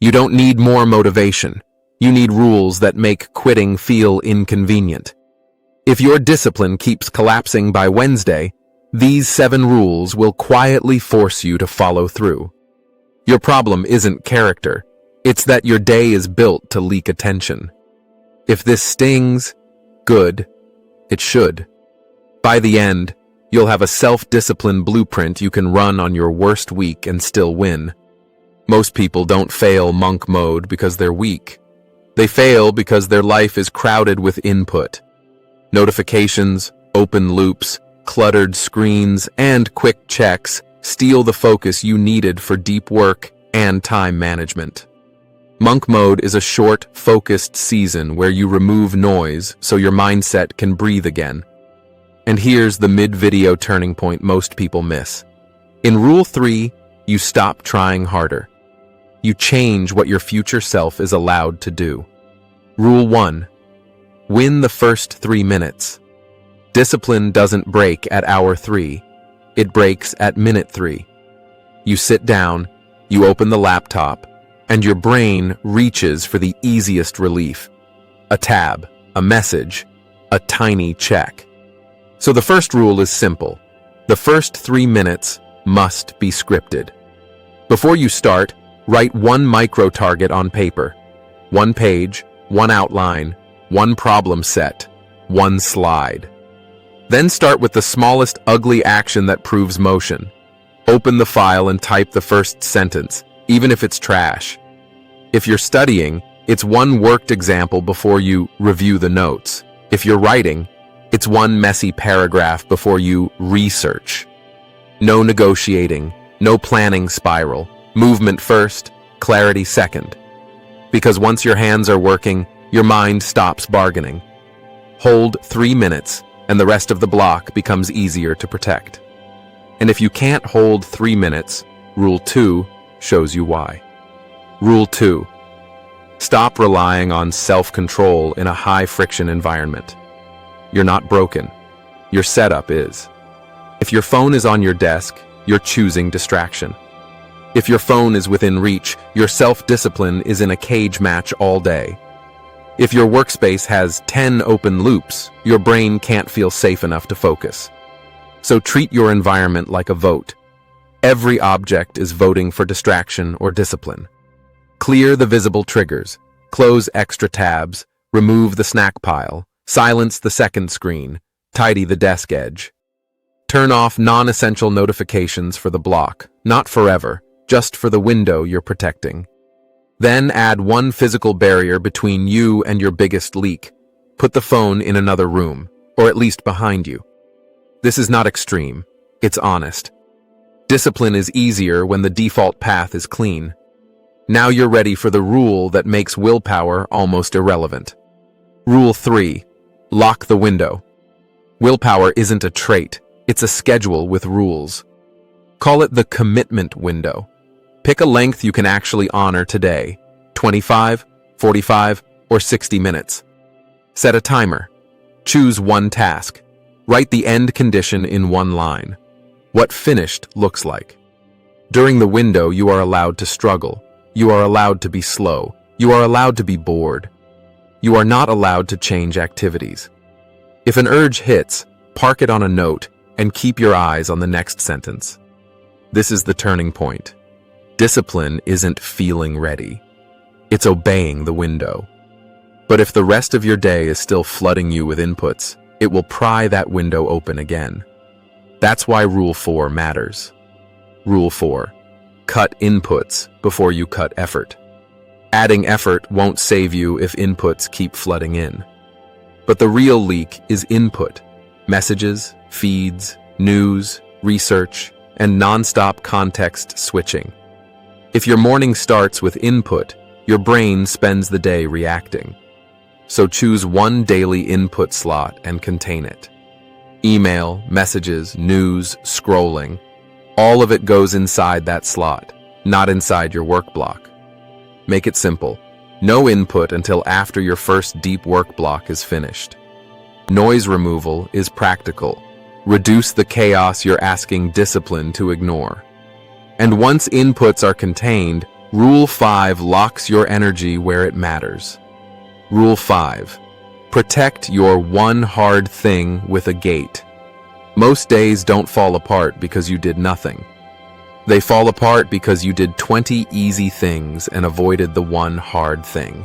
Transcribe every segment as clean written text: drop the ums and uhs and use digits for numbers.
You don't need more motivation. You need rules that make quitting feel inconvenient. If your discipline keeps collapsing by Wednesday, these 7 rules will quietly force you to follow through. Your problem isn't character. It's that your day is built to leak attention. If this stings, good. It should. By the end, you'll have a self-discipline blueprint you can run on your worst week and still win. Most people don't fail monk mode because they're weak. They fail because their life is crowded with input. Notifications, open loops, cluttered screens, and quick checks steal the focus you needed for deep work and time management. Monk mode is a short, focused season where you remove noise so your mindset can breathe again. And here's the mid-video turning point most people miss. In Rule 3, you stop trying harder. You change what your future self is allowed to do. Rule 1. Win the first 3 minutes. Discipline doesn't break at hour 3. It breaks at minute 3. You sit down, you open the laptop, and your brain reaches for the easiest relief. A tab, a message, a tiny check. So the first rule is simple. The first 3 minutes must be scripted. Before you start, write 1 micro-target on paper. 1 page, 1 outline, 1 problem set, 1 slide. Then start with the smallest ugly action that proves motion. Open the file and type the first sentence, even if it's trash. If you're studying, it's 1 worked example before you review the notes. If you're writing, it's 1 messy paragraph before you research. No negotiating, no planning spiral. Movement first, clarity second. Because once your hands are working, your mind stops bargaining. Hold 3 minutes, and the rest of the block becomes easier to protect. And if you can't hold 3 minutes, Rule 2 shows you why. Rule 2. Stop relying on self-control in a high-friction environment. You're not broken. Your setup is. If your phone is on your desk, you're choosing distraction. If your phone is within reach, your self-discipline is in a cage match all day. If your workspace has 10 open loops, your brain can't feel safe enough to focus. So treat your environment like a vote. Every object is voting for distraction or discipline. Clear the visible triggers, close extra tabs, remove the snack pile, silence the second screen, tidy the desk edge. Turn off non-essential notifications for the block, not forever, just for the window you're protecting. Then add 1 physical barrier between you and your biggest leak. Put the phone in another room, or at least behind you. This is not extreme, it's honest. Discipline is easier when the default path is clean. Now you're ready for the rule that makes willpower almost irrelevant. Rule 3. Lock the window. Willpower isn't a trait, it's a schedule with rules. Call it the commitment window. Pick a length you can actually honor today, 25, 45, or 60 minutes. Set a timer. Choose 1 task. Write the end condition in 1 line. What finished looks like. During the window, you are allowed to struggle. You are allowed to be slow. You are allowed to be bored. You are not allowed to change activities. If an urge hits, park it on a note and keep your eyes on the next sentence. This is the turning point. Discipline isn't feeling ready. It's obeying the window. But if the rest of your day is still flooding you with inputs, it will pry that window open again. That's why Rule 4 matters. Rule 4. Cut inputs before you cut effort. Adding effort won't save you if inputs keep flooding in. But the real leak is input. Messages, feeds, news, research, and non-stop context switching. If your morning starts with input, your brain spends the day reacting. So choose 1 daily input slot and contain it. Email, messages, news, scrolling, all of it goes inside that slot, not inside your work block. Make it simple. No input until after your first deep work block is finished. Noise removal is practical. Reduce the chaos you're asking discipline to ignore. And once inputs are contained, Rule 5 locks your energy where it matters. Rule 5. Protect your one hard thing with a gate. Most days don't fall apart because you did nothing. They fall apart because you did 20 easy things and avoided the one hard thing.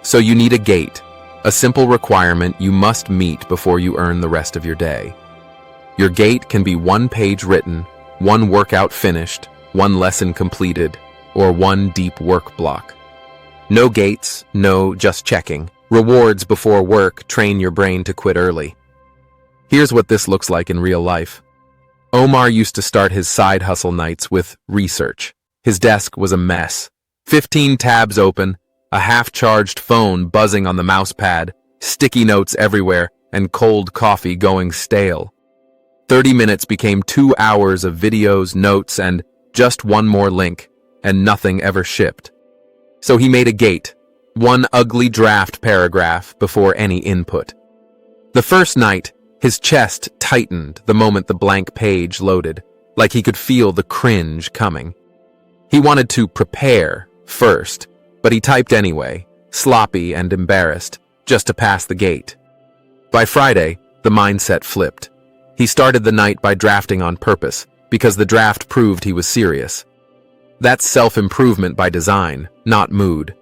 So you need a gate, a simple requirement you must meet before you earn the rest of your day. Your gate can be one page written, one workout finished, one lesson completed, or one deep work block. No gates, no just checking. Rewards before work train your brain to quit early. Here's what this looks like in real life. Omar used to start his side hustle nights with research. His desk was a mess. 15 tabs open, a half-charged phone buzzing on the mouse pad, sticky notes everywhere, and cold coffee going stale. 30 minutes became 2 hours of videos, notes, and just one more link, and nothing ever shipped. So he made a gate, one ugly draft paragraph before any input. The first night, his chest tightened the moment the blank page loaded, like he could feel the cringe coming. He wanted to prepare first, but he typed anyway, sloppy and embarrassed, just to pass the gate. By Friday, the mindset flipped. He started the night by drafting on purpose, because the draft proved he was serious. That's self-improvement by design, not mood.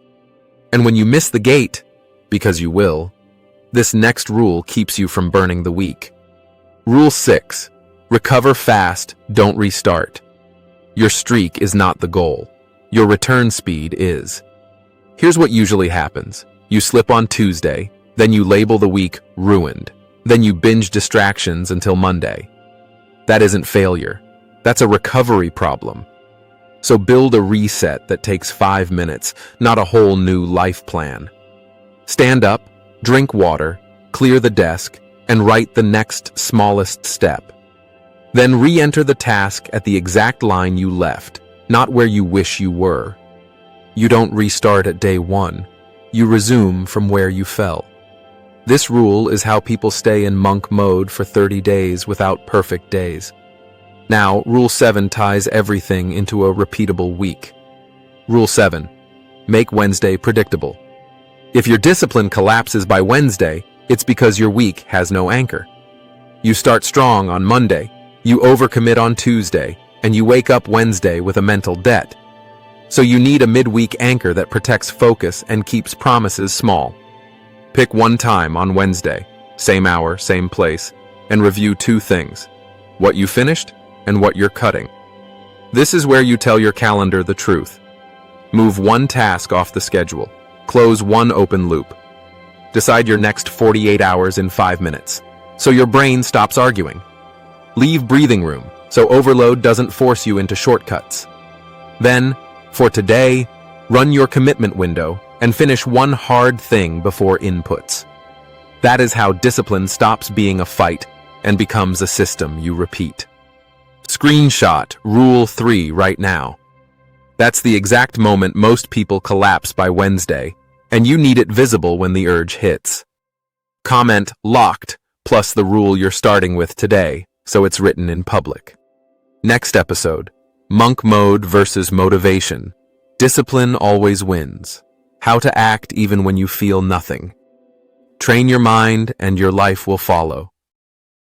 And when you miss the gate, because you will, this next rule keeps you from burning the week. Rule 6. Recover fast, don't restart. Your streak is not the goal. Your return speed is. Here's what usually happens. You slip on Tuesday, then you label the week ruined. Then you binge distractions until Monday. That isn't failure. That's a recovery problem. So build a reset that takes 5 minutes, not a whole new life plan. Stand up, drink water, clear the desk, and write the next smallest step. Then re-enter the task at the exact line you left, not where you wish you were. You don't restart at day 1. You resume from where you fell. This rule is how people stay in monk mode for 30 days without perfect days. Now, Rule 7 ties everything into a repeatable week. Rule 7. Make Wednesday predictable. If your discipline collapses by Wednesday, it's because your week has no anchor. You start strong on Monday, you overcommit on Tuesday, and you wake up Wednesday with a mental debt. So you need a midweek anchor that protects focus and keeps promises small. Pick one time on Wednesday, same hour, same place, and review 2 things: what you finished and what you're cutting. This is where you tell your calendar the truth. Move one task off the schedule. Close one open loop. Decide your next 48 hours in 5 minutes, so your brain stops arguing. Leave breathing room, so overload doesn't force you into shortcuts. Then, for today, run your commitment window and finish one hard thing before inputs. That is how discipline stops being a fight and becomes a system you repeat. Screenshot Rule 3 right now. That's the exact moment most people collapse by Wednesday, and you need it visible when the urge hits. Comment locked plus the rule you're starting with today, so it's written in public. Next episode, Monk Mode versus Motivation. Discipline always wins. How to act even when you feel nothing. Train your mind and your life will follow.